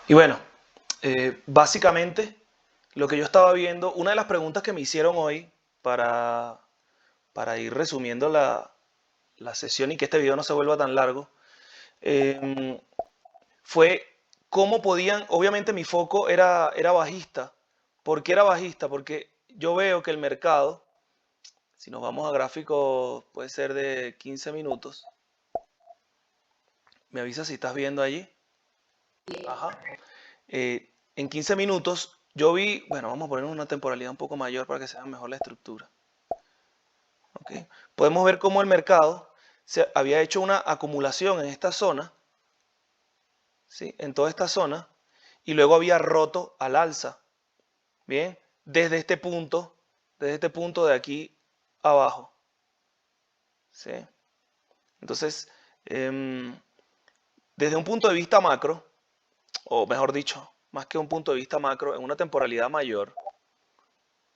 Y bueno, básicamente lo que yo estaba viendo, una de las preguntas que me hicieron hoy para, para ir resumiendo la sesión y que este video no se vuelva tan largo, eh, fue cómo podían, obviamente mi foco era bajista. ¿Por qué era bajista? Porque yo veo que el mercado, si nos vamos a gráficos, puede ser de 15 minutos. ¿Me avisas si estás viendo allí? Ajá. En 15 minutos yo vi, bueno, vamos a poner una temporalidad un poco mayor para que se vea mejor la estructura. ¿Ok? Podemos ver cómo el mercado se había hecho una acumulación en esta zona, ¿sí? En toda esta zona, y luego había roto al alza. Bien, desde este punto de aquí abajo. ¿Sí? Entonces, desde un punto de vista macro, o mejor dicho, más que un punto de vista macro, en una temporalidad mayor,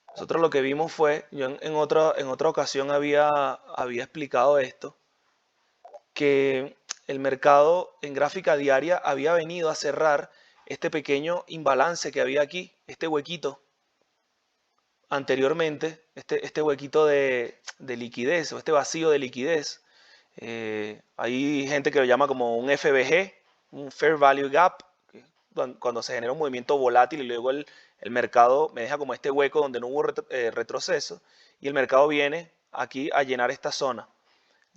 nosotros lo que vimos fue, yo en otra ocasión había explicado esto, que el mercado en gráfica diaria había venido a cerrar este pequeño imbalance que había aquí, este huequito anteriormente, este huequito de liquidez o este vacío de liquidez. Hay gente que lo llama como un FVG, un Fair Value Gap, cuando se genera un movimiento volátil y luego el mercado me deja como este hueco donde no hubo retroceso y el mercado viene aquí a llenar esta zona.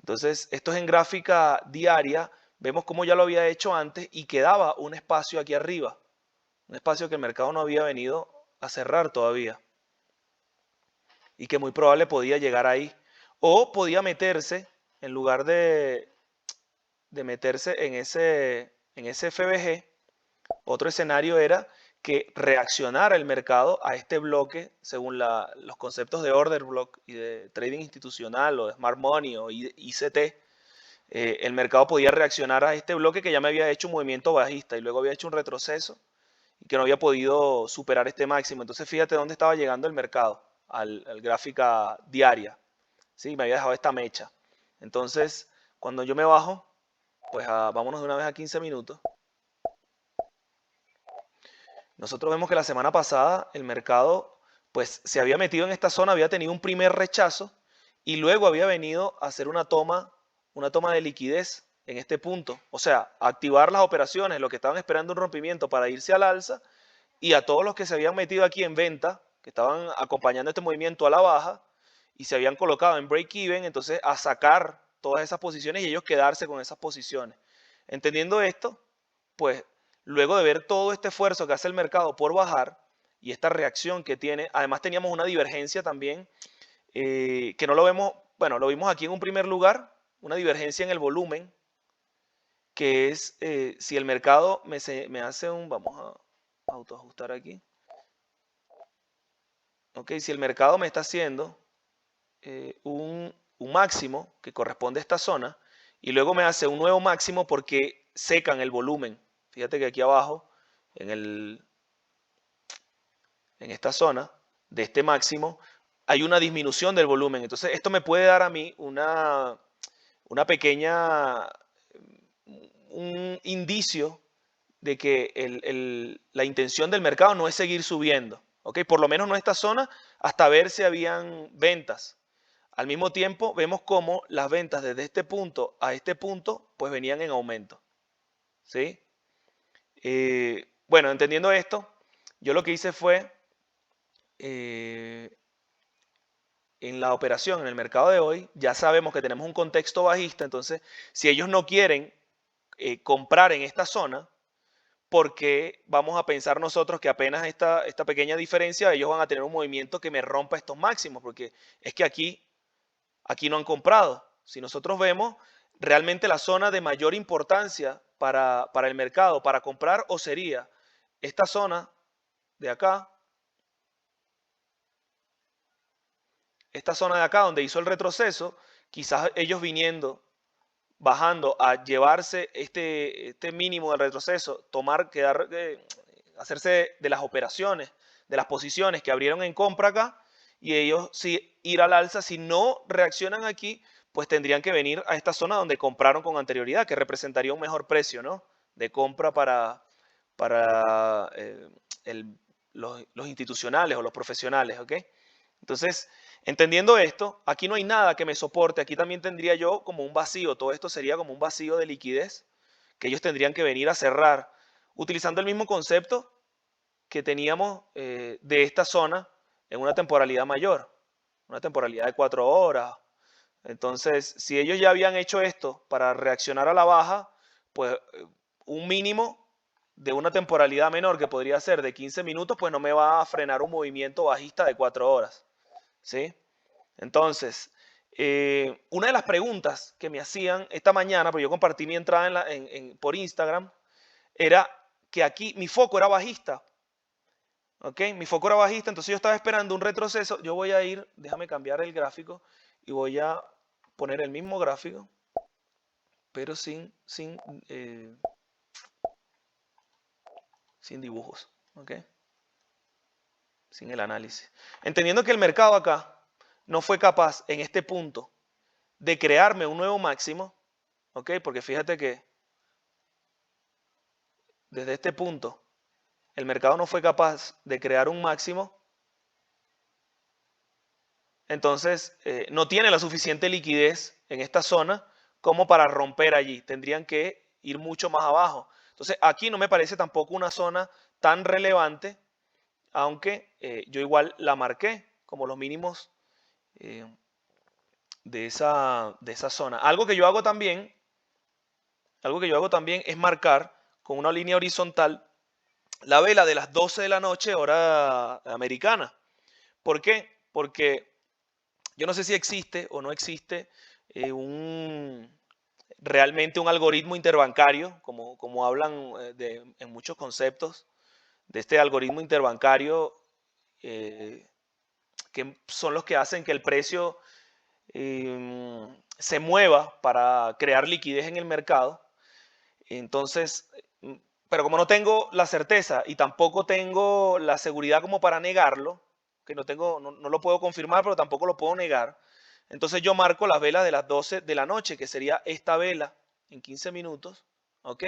Entonces, esto es en gráfica diaria, vemos cómo ya lo había hecho antes y quedaba un espacio aquí arriba, un espacio que el mercado no había venido a cerrar todavía y que muy probable podía llegar ahí. O podía meterse, en lugar de meterse en ese FBG, otro escenario era que reaccionara el mercado a este bloque según los conceptos de order block y de trading institucional o de smart money o ICT. El mercado podía reaccionar a este bloque que ya me había hecho un movimiento bajista y luego había hecho un retroceso y que no había podido superar este máximo. Entonces fíjate dónde estaba llegando el mercado, al gráfica diaria. ¿Sí? Me había dejado esta mecha. Entonces, cuando yo me bajo, pues vámonos de una vez a 15 minutos. Nosotros vemos que la semana pasada el mercado pues se había metido en esta zona, había tenido un primer rechazo y luego había venido a hacer una toma de liquidez en este punto. O sea, activar las operaciones, los que estaban esperando un rompimiento para irse al alza y a todos los que se habían metido aquí en venta, que estaban acompañando este movimiento a la baja y se habían colocado en break-even, entonces a sacar todas esas posiciones y ellos quedarse con esas posiciones. Entendiendo esto, pues luego de ver todo este esfuerzo que hace el mercado por bajar y esta reacción que tiene, además teníamos una divergencia también que no lo vemos, bueno, lo vimos aquí en un primer lugar, una divergencia en el volumen, que es si el mercado me hace un, vamos a autoajustar aquí, ok, si el mercado me está haciendo un máximo que corresponde a esta zona y luego me hace un nuevo máximo porque secan el volumen. Fíjate que aquí abajo, en, el, en esta zona de este máximo, hay una disminución del volumen. Entonces esto me puede dar a mí una pequeña, un indicio de que la intención del mercado no es seguir subiendo. ¿Ok? Por lo menos no esta zona hasta ver si habían ventas. Al mismo tiempo, vemos cómo las ventas desde este punto a este punto, pues venían en aumento. ¿Sí? Bueno, entendiendo esto, yo lo que hice fue, eh, en la operación, en el mercado de hoy, ya sabemos que tenemos un contexto bajista, entonces, si ellos no quieren comprar en esta zona, porque vamos a pensar nosotros que apenas esta pequeña diferencia, ellos van a tener un movimiento que me rompa estos máximos, porque es que aquí no han comprado. Si nosotros vemos, realmente la zona de mayor importancia para el mercado, para comprar, o sería esta zona de acá, esta zona de acá donde hizo el retroceso, quizás ellos viniendo, bajando a llevarse este mínimo del retroceso, hacerse de las operaciones, de las posiciones que abrieron en compra acá, y ellos si ir al alza, si no reaccionan aquí, pues tendrían que venir a esta zona donde compraron con anterioridad, que representaría un mejor precio, ¿no? De compra para los institucionales o los profesionales, ¿ok? Entonces, entendiendo esto, aquí no hay nada que me soporte, aquí también tendría yo como un vacío, todo esto sería como un vacío de liquidez que ellos tendrían que venir a cerrar, utilizando el mismo concepto que teníamos de esta zona en una temporalidad mayor, una temporalidad de 4 horas. Entonces, si ellos ya habían hecho esto para reaccionar a la baja, pues un mínimo de una temporalidad menor que podría ser de 15 minutos, pues no me va a frenar un movimiento bajista de 4 horas. ¿Sí? Entonces, una de las preguntas que me hacían esta mañana, porque yo compartí mi entrada por Instagram, era que aquí mi foco era bajista. ¿Ok? Mi foco era bajista, entonces yo estaba esperando un retroceso. Yo voy a ir, déjame cambiar el gráfico y voy a poner el mismo gráfico, pero sin dibujos. ¿Ok? Sin el análisis. Entendiendo que el mercado acá no fue capaz en este punto de crearme un nuevo máximo, ¿ok? Porque fíjate que desde este punto el mercado no fue capaz de crear un máximo, entonces no tiene la suficiente liquidez en esta zona como para romper allí. Tendrían que ir mucho más abajo. Entonces aquí no me parece tampoco una zona tan relevante, aunque yo igual la marqué como los mínimos eh, de esa zona. Algo que yo hago también es marcar con una línea horizontal la vela de las 12 de la noche, hora americana. ¿Por qué? Porque yo no sé si existe o no existe realmente un algoritmo interbancario, como hablan en muchos conceptos de este algoritmo interbancario, que son los que hacen que el precio se mueva para crear liquidez en el mercado. Entonces, pero como no tengo la certeza y tampoco tengo la seguridad como para negarlo, que no lo puedo confirmar, pero tampoco lo puedo negar, entonces yo marco las velas de las 12 de la noche, que sería esta vela en 15 minutos, ¿ok?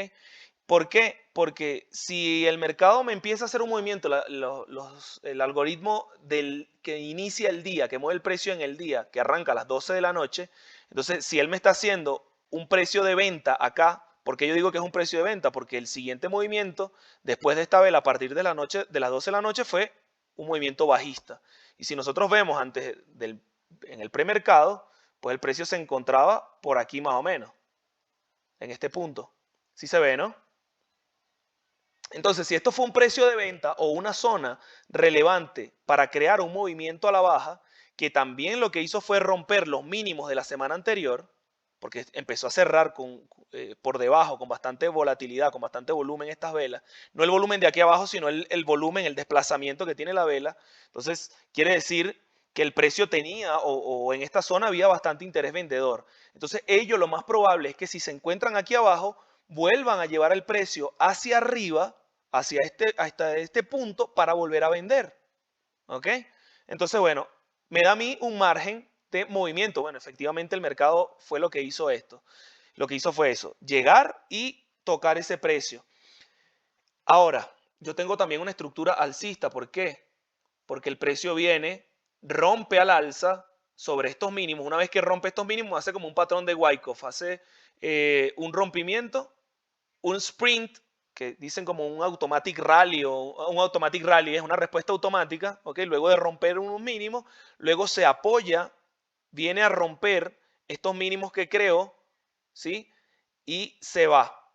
¿Por qué? Porque si el mercado me empieza a hacer un movimiento, el algoritmo que inicia el día, que mueve el precio en el día, que arranca a las 12 de la noche, entonces si él me está haciendo un precio de venta acá, ¿por qué yo digo que es un precio de venta? Porque el siguiente movimiento, después de esta vela, a partir de de las 12 de la noche, fue un movimiento bajista. Y si nosotros vemos en el premercado, pues el precio se encontraba por aquí más o menos, en este punto. ¿Sí se ve, no? Entonces, si esto fue un precio de venta o una zona relevante para crear un movimiento a la baja, que también lo que hizo fue romper los mínimos de la semana anterior, porque empezó a cerrar por debajo, con bastante volatilidad, con bastante volumen estas velas, no el volumen de aquí abajo, sino el volumen, el desplazamiento que tiene la vela. Entonces, quiere decir que el precio tenía o en esta zona había bastante interés vendedor. Entonces, ellos lo más probable es que si se encuentran aquí abajo, vuelvan a llevar el precio hacia arriba, hasta este punto, para volver a vender. ¿Ok? Entonces, bueno, me da a mí un margen de movimiento. Bueno, efectivamente el mercado fue lo que hizo esto. Lo que hizo fue eso, llegar y tocar ese precio. Ahora, yo tengo también una estructura alcista. ¿Por qué? Porque el precio viene, rompe al alza sobre estos mínimos. Una vez que rompe estos mínimos, hace como un patrón de Wyckoff, hace un rompimiento, un sprint, que dicen como un automatic rally o un automatic rally, es una respuesta automática, ¿ok? Luego de romper unos mínimos, luego se apoya, viene a romper estos mínimos que creó, ¿sí? Y se va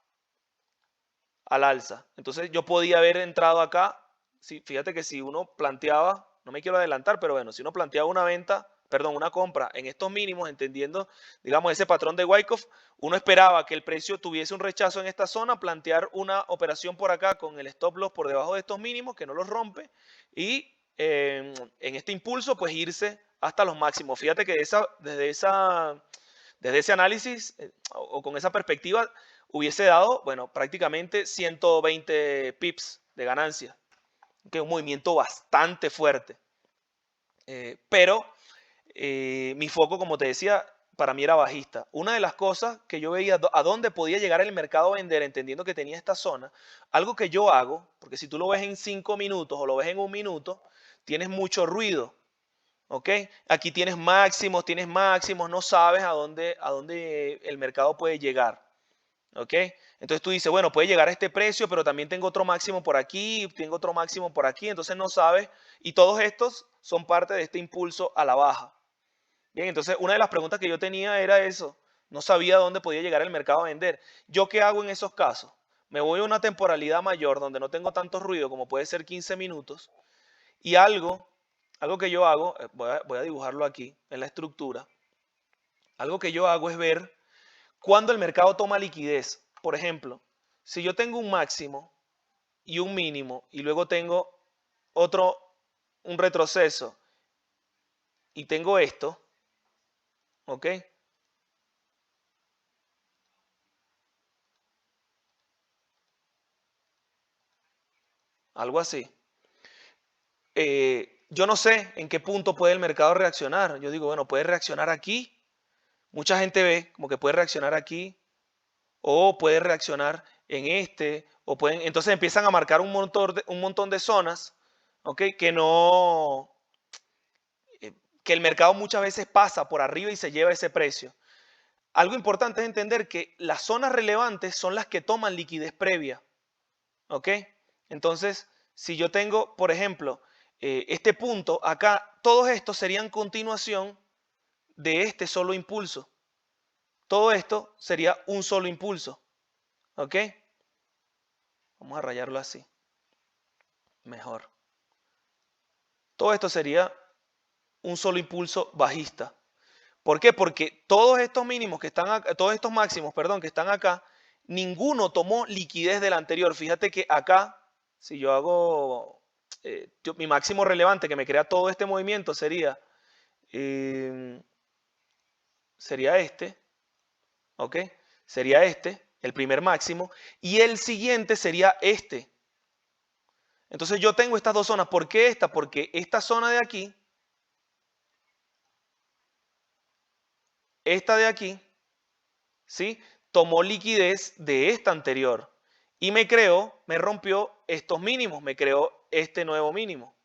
al alza. Entonces yo podía haber entrado acá, ¿sí? Fíjate que si uno planteaba, no me quiero adelantar, pero bueno, si uno planteaba una compra en estos mínimos, entendiendo, digamos, ese patrón de Wyckoff, uno esperaba que el precio tuviese un rechazo en esta zona, plantear una operación por acá con el stop loss por debajo de estos mínimos, que no los rompe, y en este impulso, pues irse hasta los máximos. Fíjate que desde ese análisis o con esa perspectiva, hubiese dado, bueno, prácticamente 120 pips de ganancia, que es un movimiento bastante fuerte. Pero mi foco, como te decía, para mí era bajista. Una de las cosas que yo veía a dónde podía llegar el mercado a vender, entendiendo que tenía esta zona, algo que yo hago, porque si tú lo ves en 5 minutos o lo ves en 1 minuto, tienes mucho ruido, ¿ok? Aquí tienes máximos, no sabes a dónde el mercado puede llegar, ¿ok? Entonces tú dices, bueno, puede llegar a este precio, pero también tengo otro máximo por aquí, tengo otro máximo por aquí, entonces no sabes, y todos estos son parte de este impulso a la baja. Bien, entonces una de las preguntas que yo tenía era eso. No sabía dónde podía llegar el mercado a vender. ¿Yo qué hago en esos casos? Me voy a una temporalidad mayor donde no tengo tanto ruido como puede ser 15 minutos y algo que yo hago, voy a dibujarlo aquí en la estructura, algo que yo hago es ver cuándo el mercado toma liquidez. Por ejemplo, si yo tengo un máximo y un mínimo y luego tengo otro, un retroceso y tengo esto, ¿ok? Algo así. Yo no sé en qué punto puede el mercado reaccionar. Yo digo, bueno, puede reaccionar aquí. Mucha gente ve como que puede reaccionar aquí o puede reaccionar en este o pueden, entonces empiezan a marcar un montón de zonas, ¿ok? Que el mercado muchas veces pasa por arriba y se lleva ese precio. Algo importante es entender que las zonas relevantes son las que toman liquidez previa, ¿ok? Entonces, si yo tengo, por ejemplo, este punto acá, todos estos serían continuación de este solo impulso. Todo esto sería un solo impulso, ¿ok? Vamos a rayarlo así, mejor. Todo esto sería un solo impulso bajista. ¿Por qué? Porque todos estos mínimos que están acá, todos estos máximos, perdón, que están acá, ninguno tomó liquidez del anterior. Fíjate que acá, si yo hago mi máximo relevante que me crea todo este movimiento eh, sería este, ¿ok? Sería este, el primer máximo, y el siguiente sería este. Entonces yo tengo estas dos zonas. ¿Por qué esta? Porque esta zona de aquí, esta de aquí, ¿sí? Tomó liquidez de esta anterior y me rompió estos mínimos, me creó este nuevo mínimo.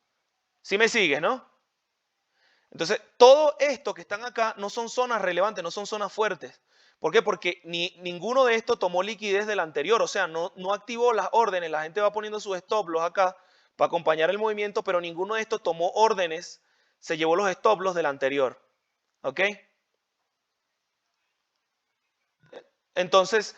¿Sí me sigues, no? Entonces, todo esto que están acá no son zonas relevantes, no son zonas fuertes. ¿Por qué? Porque ninguno de estos tomó liquidez del anterior, o sea, no activó las órdenes, la gente va poniendo sus stop loss acá para acompañar el movimiento, pero ninguno de estos tomó órdenes, se llevó los stop loss del anterior. ¿Ok? Entonces,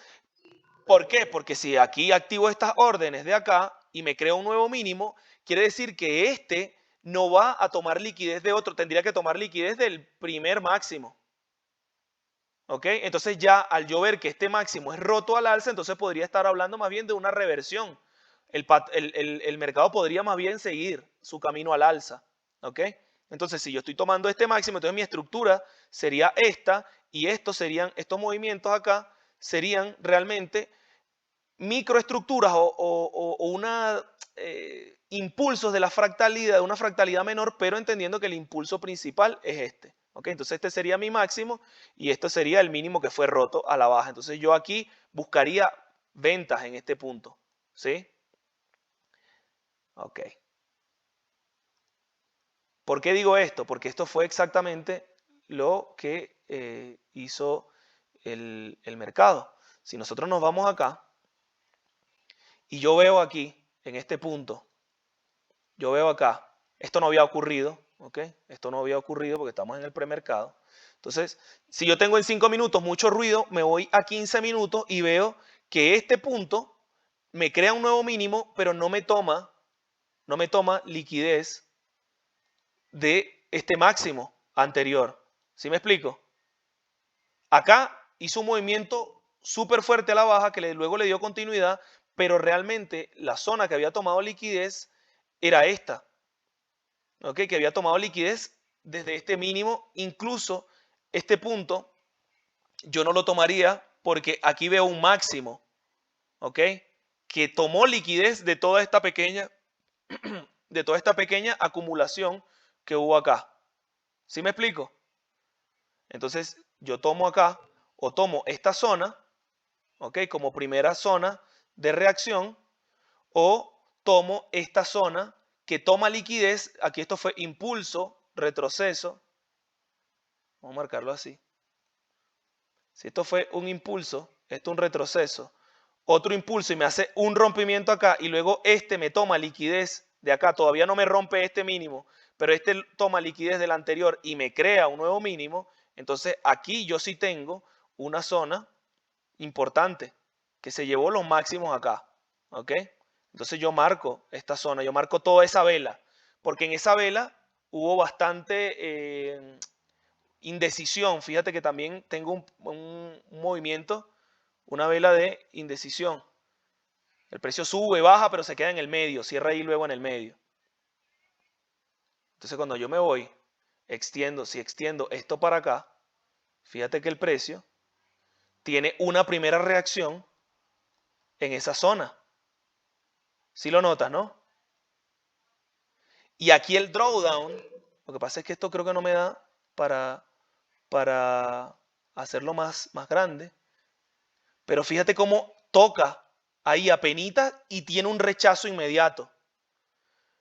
¿por qué? Porque si aquí activo estas órdenes de acá y me creo un nuevo mínimo, quiere decir que este no va a tomar liquidez de otro, tendría que tomar liquidez del primer máximo. ¿Ok? Entonces ya al yo ver que este máximo es roto al alza, entonces podría estar hablando más bien de una reversión. El mercado podría más bien seguir su camino al alza. ¿Ok? Entonces si yo estoy tomando este máximo, entonces mi estructura sería esta y estos movimientos acá serían realmente microestructuras o una impulsos de la fractalidad, de una fractalidad menor, pero entendiendo que el impulso principal es este. ¿Ok? Entonces este sería mi máximo y esto sería el mínimo que fue roto a la baja. Entonces yo aquí buscaría ventas en este punto. ¿Sí? Ok. ¿Por qué digo esto? Porque esto fue exactamente lo que hizo el mercado. Si nosotros nos vamos acá y yo veo aquí, en este punto, yo veo acá, esto no había ocurrido, ¿ok? Esto no había ocurrido porque estamos en el premercado. Entonces, si yo tengo en 5 minutos mucho ruido, me voy a 15 minutos y veo que este punto me crea un nuevo mínimo, pero no me toma liquidez de este máximo anterior. ¿Sí me explico? Acá hizo un movimiento súper fuerte a la baja que luego le dio continuidad, pero realmente la zona que había tomado liquidez era esta. ¿Ok? Que había tomado liquidez desde este mínimo, incluso este punto yo no lo tomaría porque aquí veo un máximo, ¿ok? Que tomó liquidez de toda esta pequeña acumulación que hubo acá. ¿Sí me explico? Entonces, yo tomo acá o tomo esta zona, ¿ok? Como primera zona de reacción, o tomo esta zona que toma liquidez. Aquí esto fue impulso, retroceso. Vamos a marcarlo así. Si esto fue un impulso, esto un retroceso, otro impulso y me hace un rompimiento acá y luego este me toma liquidez de acá, todavía no me rompe este mínimo, pero este toma liquidez del anterior y me crea un nuevo mínimo, entonces aquí yo sí tengo una zona importante que se llevó los máximos acá, ¿ok? Entonces yo marco esta zona, yo marco toda esa vela, porque en esa vela hubo bastante indecisión. Fíjate que también tengo un movimiento, una vela de indecisión. El precio sube, baja, pero se queda en el medio, cierra ahí luego en el medio. Entonces cuando yo me voy, si extiendo esto para acá, fíjate que el precio tiene una primera reacción en esa zona. ¿Sí lo notas, no? Y aquí el drawdown, lo que pasa es que esto creo que no me da para hacerlo más grande. Pero fíjate cómo toca ahí apenitas y tiene un rechazo inmediato.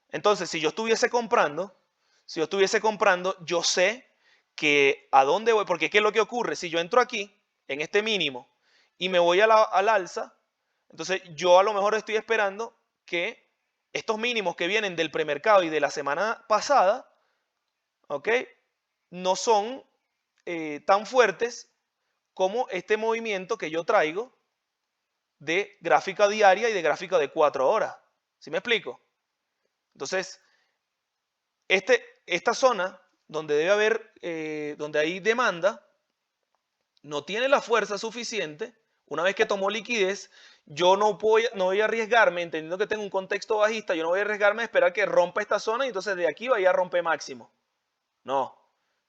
Entonces, si yo estuviese comprando, yo sé que a dónde voy, porque ¿qué es lo que ocurre? Si yo entro aquí, en este mínimo, y me voy al alza, entonces yo a lo mejor estoy esperando que estos mínimos que vienen del premercado y de la semana pasada, ¿ok? No son tan fuertes como este movimiento que yo traigo de gráfica diaria y de gráfica de 4 horas. ¿Sí me explico? Entonces, esta zona donde debe haber, donde hay demanda, no tiene la fuerza suficiente. Una vez que tomó liquidez, yo no voy a arriesgarme, entendiendo que tengo un contexto bajista, yo no voy a arriesgarme a esperar que rompa esta zona y entonces de aquí vaya a romper máximo. No,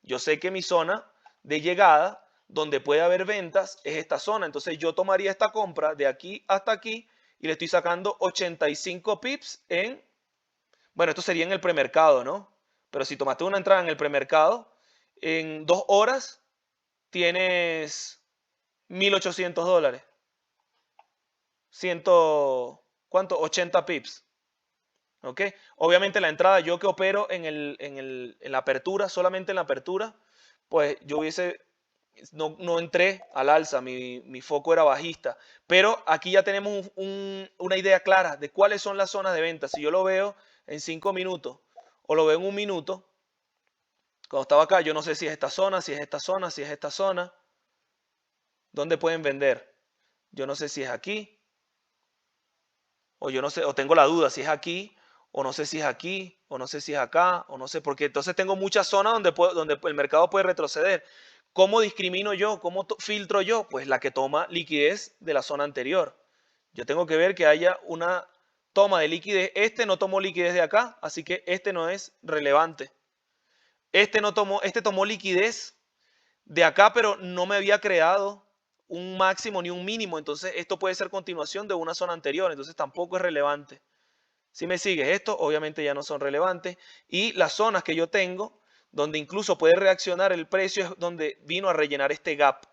yo sé que mi zona de llegada, donde puede haber ventas, es esta zona. Entonces yo tomaría esta compra de aquí hasta aquí y le estoy sacando 85 pips bueno, esto sería en el premercado, ¿no? Pero si tomaste una entrada en el premercado, en 2 horas tienes $1,800. ¿Cuánto? 80 pips. ¿Ok? Obviamente la entrada, yo que opero en la apertura, solamente en la apertura, pues yo no entré al alza, mi foco era bajista. Pero aquí ya tenemos una idea clara de cuáles son las zonas de venta. Si yo lo veo en 5 minutos o lo veo en 1 minuto, cuando estaba acá, yo no sé si es esta zona, si es esta zona, si es esta zona. ¿Dónde pueden vender? Yo no sé si es aquí, o yo no sé, o tengo la duda si es aquí, o no sé si es aquí, o no sé si es acá, o no sé, porque entonces tengo muchas zonas donde el mercado puede retroceder. ¿Cómo discrimino yo? ¿Cómo filtro yo? Pues la que toma liquidez de la zona anterior. Yo tengo que ver que haya una toma de liquidez. Este no tomó liquidez de acá, así que este no es relevante. Este tomó liquidez de acá, pero no me había creado un máximo ni un mínimo. Entonces esto puede ser continuación de una zona anterior, entonces tampoco es relevante. Si me sigues, estos obviamente ya no son relevantes. Y las zonas que yo tengo, donde incluso puede reaccionar el precio, es donde vino a rellenar este gap.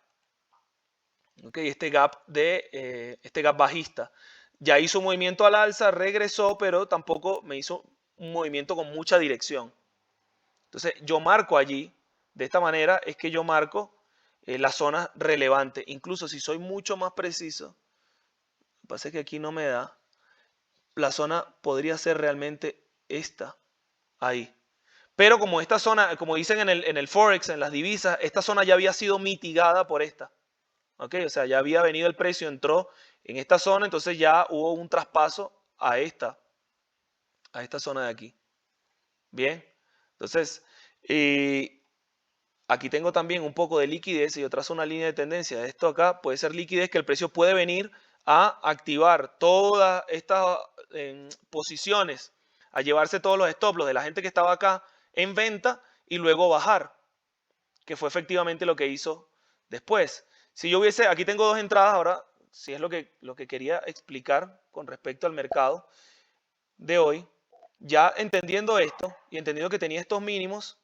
¿Okay? Este gap bajista. Ya hizo un movimiento al alza, regresó, pero tampoco me hizo un movimiento con mucha dirección. Entonces yo marco allí, de esta manera es que yo marco las zonas relevantes. Incluso si soy mucho más preciso, lo que pasa es que aquí no me da, la zona podría ser realmente esta, ahí. Pero como esta zona, como dicen en el Forex, en las divisas, esta zona ya había sido mitigada por esta. ¿Ok? O sea, ya había venido el precio, entró en esta zona, entonces ya hubo un traspaso a esta zona de aquí. Bien. Entonces, aquí tengo también un poco de liquidez y yo trazo una línea de tendencia. Esto acá puede ser liquidez que el precio puede venir a activar todas estas posiciones, a llevarse todos los stop loss de la gente que estaba acá en venta y luego bajar, que fue efectivamente lo que hizo después. Si yo hubiese, aquí tengo dos entradas ahora, si es lo que quería explicar con respecto al mercado de hoy, ya entendiendo esto y entendiendo que tenía estos mínimos,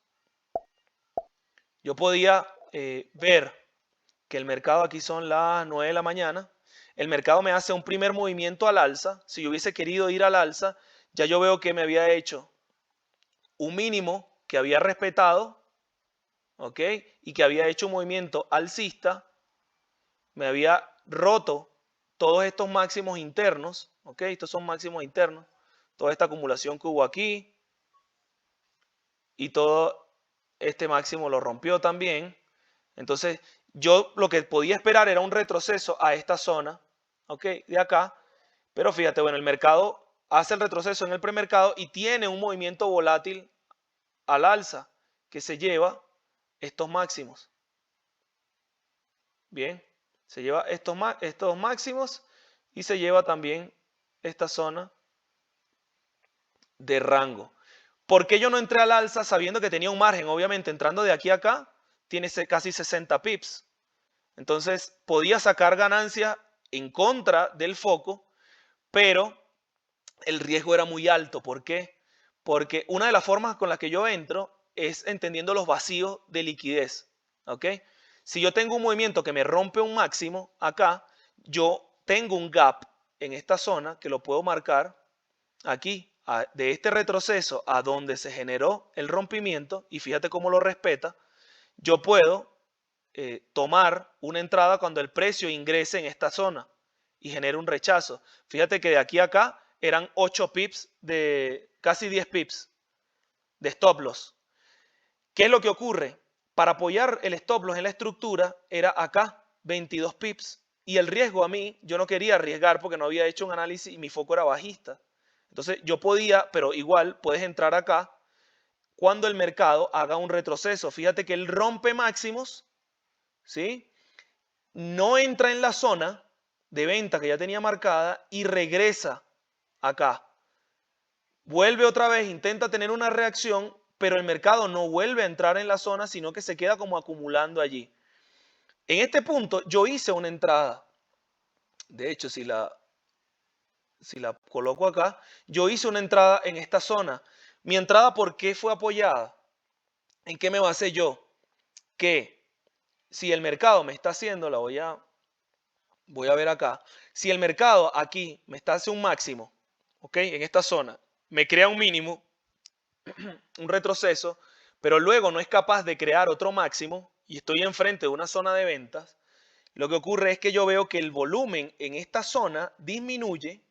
yo podía ver que el mercado aquí son las 9 de la mañana, el mercado me hace un primer movimiento al alza. Si yo hubiese querido ir al alza, ya yo veo que me había hecho un mínimo que había respetado, ¿ok? Y que había hecho un movimiento alcista, me había roto todos estos máximos internos, ¿ok? Estos son máximos internos, toda esta acumulación que hubo aquí y todo este máximo lo rompió también. Entonces, yo lo que podía esperar era un retroceso a esta zona, ¿ok? De acá, pero fíjate, bueno, el mercado hace el retroceso en el premercado y tiene un movimiento volátil al alza que se lleva estos máximos. Bien, se lleva estos máximos y se lleva también esta zona de rango. ¿Por qué yo no entré al alza sabiendo que tenía un margen? Obviamente, entrando de aquí a acá, tiene casi 60 pips. Entonces, podía sacar ganancias en contra del foco, pero el riesgo era muy alto. ¿Por qué? Porque una de las formas con las que yo entro es entendiendo los vacíos de liquidez. ¿Ok? Si yo tengo un movimiento que me rompe un máximo acá, yo tengo un gap en esta zona que lo puedo marcar aquí, de este retroceso a donde se generó el rompimiento, y fíjate cómo lo respeta, yo puedo tomar una entrada cuando el precio ingrese en esta zona y genere un rechazo. Fíjate que de aquí a acá eran 8 pips, de casi 10 pips de stop loss. ¿Qué es lo que ocurre? Para apoyar el stop loss en la estructura era acá 22 pips, y el riesgo a mí, yo no quería arriesgar porque no había hecho un análisis y mi foco era bajista. Entonces yo podía, pero igual puedes entrar acá cuando el mercado haga un retroceso. Fíjate que él rompe máximos, ¿sí? No entra en la zona de venta que ya tenía marcada y regresa acá. Vuelve otra vez, intenta tener una reacción, pero el mercado no vuelve a entrar en la zona, sino que se queda como acumulando allí. En este punto yo hice una entrada. De hecho, si la coloco acá, yo hice una entrada en esta zona. Mi entrada, ¿por qué fue apoyada? ¿En qué me basé yo? Que si el mercado me está haciendo, voy a ver acá, si el mercado aquí me está haciendo un máximo, ¿ok? En esta zona, me crea un mínimo, un retroceso, pero luego no es capaz de crear otro máximo y estoy enfrente de una zona de ventas, lo que ocurre es que yo veo que el volumen en esta zona disminuye,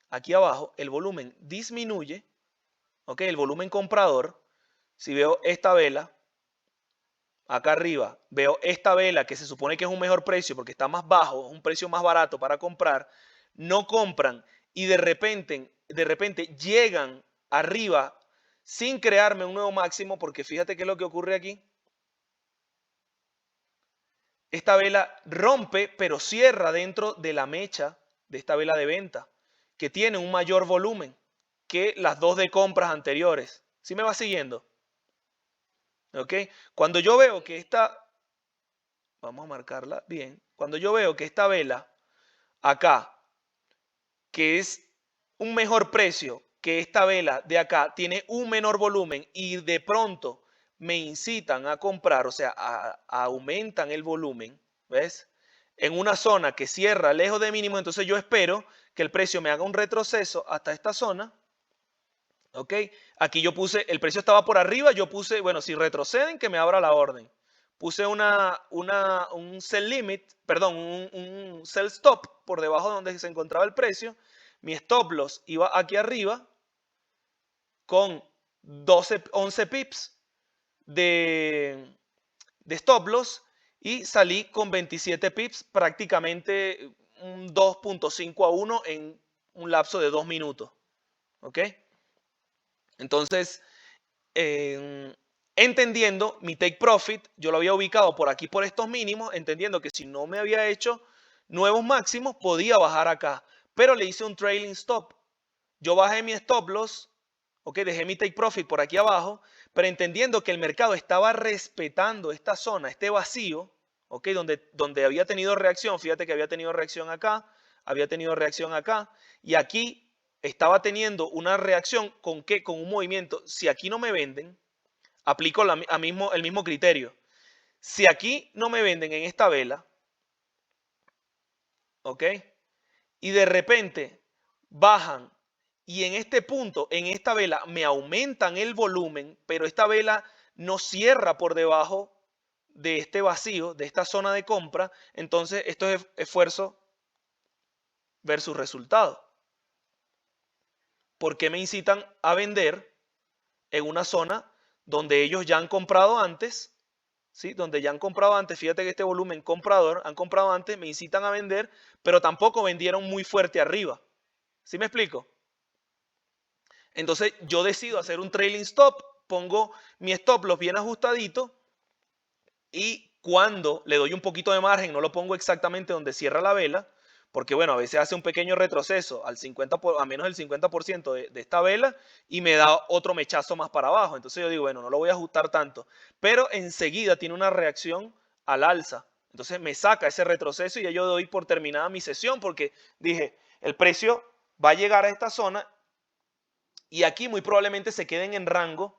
aquí abajo, el volumen disminuye, ¿ok? El volumen comprador, si veo esta vela, acá arriba, veo esta vela que se supone que es un mejor precio porque está más bajo, es un precio más barato para comprar, no compran y de repente llegan arriba sin crearme un nuevo máximo, porque fíjate qué es lo que ocurre aquí. Esta vela rompe, pero cierra dentro de la mecha de esta vela de venta, que tiene un mayor volumen que las dos de compras anteriores. ¿Sí me va siguiendo? ¿Ok? Cuando yo veo que vamos a marcarla bien, cuando yo veo que esta vela acá, que es un mejor precio que esta vela de acá, tiene un menor volumen y de pronto me incitan a comprar, o sea, aumentan el volumen, ¿ves? En una zona que cierra lejos de mínimo, entonces yo espero que el precio me haga un retroceso hasta esta zona, ¿ok? Aquí yo puse, el precio estaba por arriba, yo puse, bueno, si retroceden, que me abra la orden. Puse un sell limit, perdón, un sell stop por debajo de donde se encontraba el precio. Mi stop loss iba aquí arriba con 11 pips de stop loss y salí con 27 pips, prácticamente un 2.5 a 1 en un lapso de 2 minutos. ¿Ok? Entonces, entendiendo mi take profit, yo lo había ubicado por aquí por estos mínimos, entendiendo que si no me había hecho nuevos máximos, podía bajar acá. Pero le hice un trailing stop. Yo bajé mi stop loss, ok, dejé mi take profit por aquí abajo, pero entendiendo que el mercado estaba respetando esta zona, este vacío, ok, donde había tenido reacción, fíjate que había tenido reacción acá, había tenido reacción acá, y aquí estaba teniendo una reacción con qué, con un movimiento. Si aquí no me venden, aplico el mismo criterio. Si aquí no me venden en esta vela, ¿ok? Y de repente bajan y en este punto, en esta vela, me aumentan el volumen, pero esta vela no cierra por debajo de este vacío, de esta zona de compra, entonces esto es esfuerzo versus resultado. ¿Por qué me incitan a vender en una zona donde ellos ya han comprado antes? ¿Sí? Donde ya han comprado antes, fíjate que este volumen comprador, han comprado antes, me incitan a vender, pero tampoco vendieron muy fuerte arriba. ¿Sí me explico? Entonces yo decido hacer un trailing stop, pongo mi stop loss bien ajustadito y cuando le doy un poquito de margen, no lo pongo exactamente donde cierra la vela, porque bueno, a veces hace un pequeño retroceso al 50 a menos del 50% de esta vela y me da otro mechazo más para abajo. Entonces yo digo, bueno, no lo voy a ajustar tanto, pero enseguida tiene una reacción al alza. Entonces me saca ese retroceso y ya yo doy por terminada mi sesión porque dije, el precio va a llegar a esta zona y aquí muy probablemente se queden en rango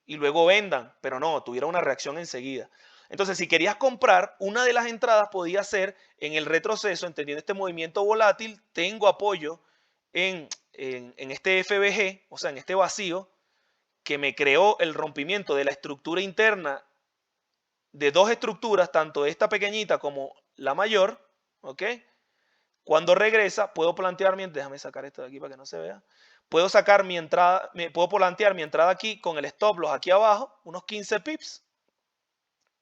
y luego vendan, pero no, tuvieron una reacción enseguida. Entonces, si querías comprar, una de las entradas podía ser en el retroceso, entendiendo este movimiento volátil, tengo apoyo en este FBG, o sea, en este vacío, que me creó el rompimiento de la estructura interna de dos estructuras, tanto esta pequeñita como la mayor, ¿ok? Cuando regresa, puedo plantear mi, déjame sacar esto de aquí para que no se vea. Puedo sacar mi entrada, puedo plantear mi entrada aquí con el stop loss aquí abajo, unos 15 pips,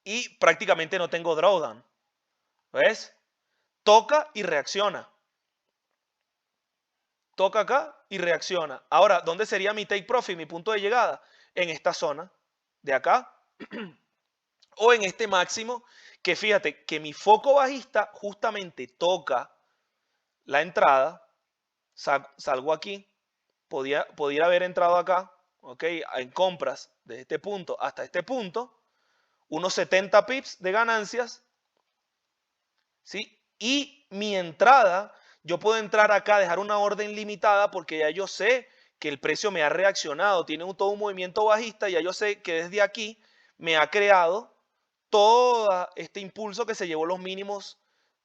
y prácticamente no tengo drawdown. ¿Ves? Toca y reacciona. Toca acá y reacciona. Ahora, ¿dónde sería mi take profit, mi punto de llegada? En esta zona de acá o en este máximo, que fíjate que mi foco bajista justamente toca la entrada, salgo aquí, podía haber entrado acá, ¿ok? En compras de este punto hasta este punto, unos 70 pips de ganancias, ¿sí? Y mi entrada, yo puedo entrar acá, dejar una orden limitada porque ya yo sé que el precio me ha reaccionado, tiene todo un movimiento bajista, ya yo sé que desde aquí me ha creado todo este impulso que se llevó los mínimos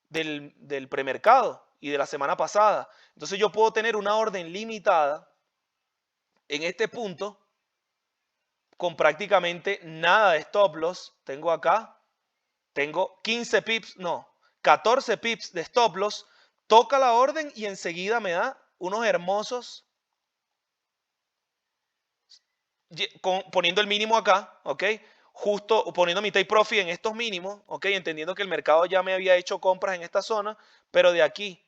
del premercado y de la semana pasada. Entonces yo puedo tener una orden limitada en este punto con prácticamente nada de stop loss. Tengo acá, tengo 15 pips, no, 14 pips de stop loss. Toca la orden y enseguida me da unos hermosos, poniendo el mínimo acá, ¿ok? Justo poniendo mi take profit en estos mínimos, ¿ok? Entendiendo que el mercado ya me había hecho compras en esta zona, pero de aquí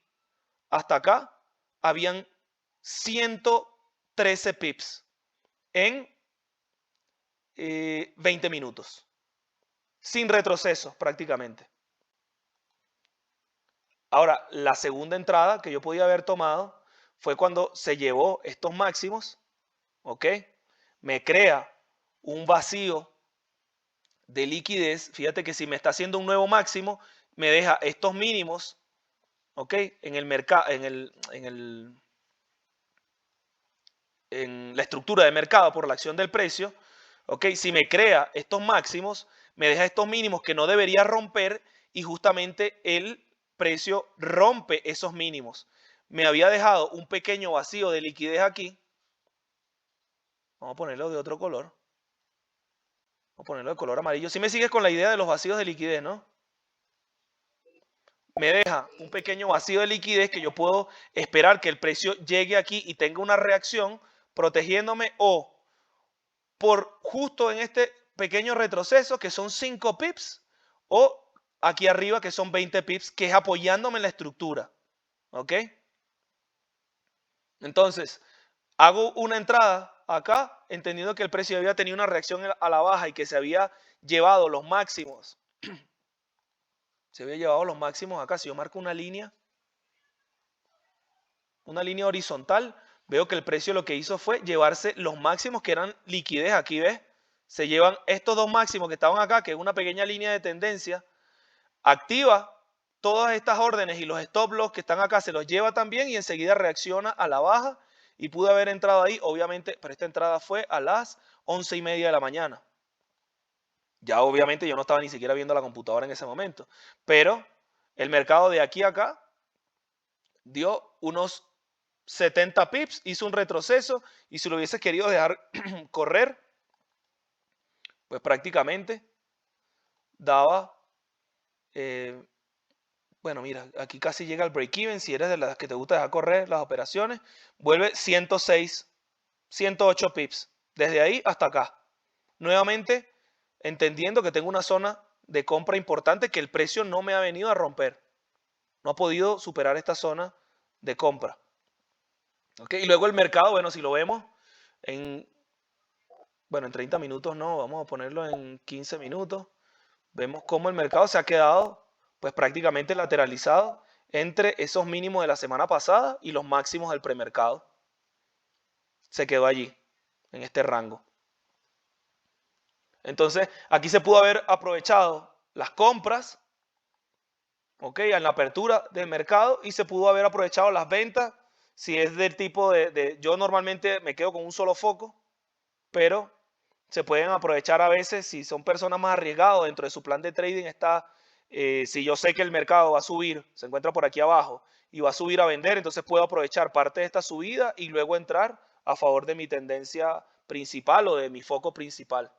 hasta acá habían 113 pips en 20 minutos, sin retroceso prácticamente. Ahora, la segunda entrada que yo podía haber tomado fue cuando se llevó estos máximos, ¿ok? Me crea un vacío de liquidez. Fíjate que si me está haciendo un nuevo máximo, me deja estos mínimos, ¿ok? En el mercado, en la estructura de mercado por la acción del precio, ¿ok? Si me crea estos máximos, me deja estos mínimos que no debería romper y justamente el precio rompe esos mínimos. Me había dejado un pequeño vacío de liquidez aquí. Vamos a ponerlo de otro color. Vamos a ponerlo de color amarillo. Si me sigues con la idea de los vacíos de liquidez, ¿no? Me deja un pequeño vacío de liquidez que yo puedo esperar que el precio llegue aquí y tenga una reacción protegiéndome o por justo en este pequeño retroceso que son 5 pips o aquí arriba que son 20 pips, que es apoyándome en la estructura. ¿Ok? Entonces, hago una entrada acá, entendiendo que el precio había tenido una reacción a la baja y que se había llevado los máximos. Se había llevado los máximos acá. Si yo marco una línea horizontal, veo que el precio lo que hizo fue llevarse los máximos que eran liquidez. Aquí ves, se llevan estos dos máximos que estaban acá, que es una pequeña línea de tendencia, activa todas estas órdenes y los stop loss que están acá se los lleva también y enseguida reacciona a la baja y pude haber entrado ahí, obviamente, pero esta entrada fue a las 11:30 de la mañana. Ya obviamente yo no estaba ni siquiera viendo la computadora en ese momento, pero el mercado de aquí a acá dio unos 70 pips, hizo un retroceso y si lo hubiese querido dejar correr, pues prácticamente daba, eh, bueno, mira, aquí casi llega al break-even, si eres de las que te gusta dejar correr las operaciones, vuelve 106, 108 pips, desde ahí hasta acá. Nuevamente, entendiendo que tengo una zona de compra importante que el precio no me ha venido a romper, no ha podido superar esta zona de compra. ¿Ok? Y luego el mercado, bueno, si lo vemos en, bueno, en 30 minutos no, vamos a ponerlo en 15 minutos. Vemos cómo el mercado se ha quedado pues prácticamente lateralizado entre esos mínimos de la semana pasada y los máximos del premercado. Se quedó allí, en este rango. Entonces, aquí se pudo haber aprovechado las compras, ¿ok? En la apertura del mercado y se pudo haber aprovechado las ventas si es del tipo yo normalmente me quedo con un solo foco, pero se pueden aprovechar a veces si son personas más arriesgadas dentro de su plan de trading está, si yo sé que el mercado va a subir, se encuentra por aquí abajo y va a subir a vender, entonces puedo aprovechar parte de esta subida y luego entrar a favor de mi tendencia principal o de mi foco principal.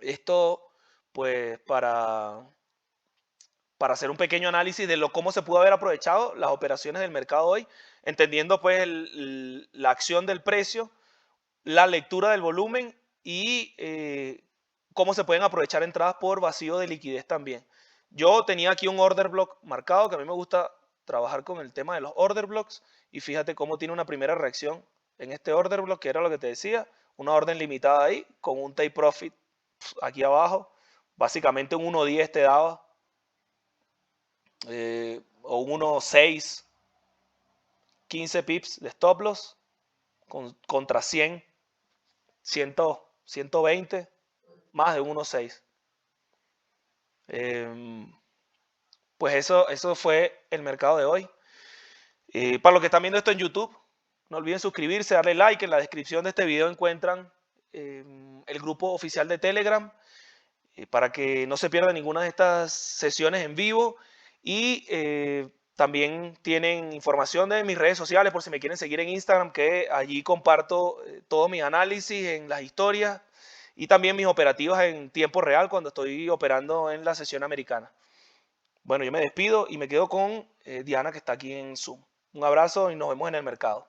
Esto pues para hacer un pequeño análisis de cómo se pudo haber aprovechado las operaciones del mercado hoy, entendiendo pues la acción del precio, la lectura del volumen y cómo se pueden aprovechar entradas por vacío de liquidez también. Yo tenía aquí un order block marcado, que a mí me gusta trabajar con el tema de los order blocks y fíjate cómo tiene una primera reacción en este order block, que era lo que te decía, una orden limitada ahí con un take profit aquí abajo, básicamente un 1.10 te daba o un 1.6, 15 pips de stop loss contra 100, 100, 120, más de 1.6. Pues eso fue el mercado de hoy. Para los que están viendo esto en YouTube, no olviden suscribirse, darle like. En la descripción de este video encuentran el grupo oficial de Telegram para que no se pierdan ninguna de estas sesiones en vivo. Y también tienen información de mis redes sociales por si me quieren seguir en Instagram, que allí comparto todo mi análisis en las historias y también mis operativas en tiempo real cuando estoy operando en la sesión americana. Bueno, yo me despido y me quedo con Diana, que está aquí en Zoom. Un abrazo y nos vemos en el mercado.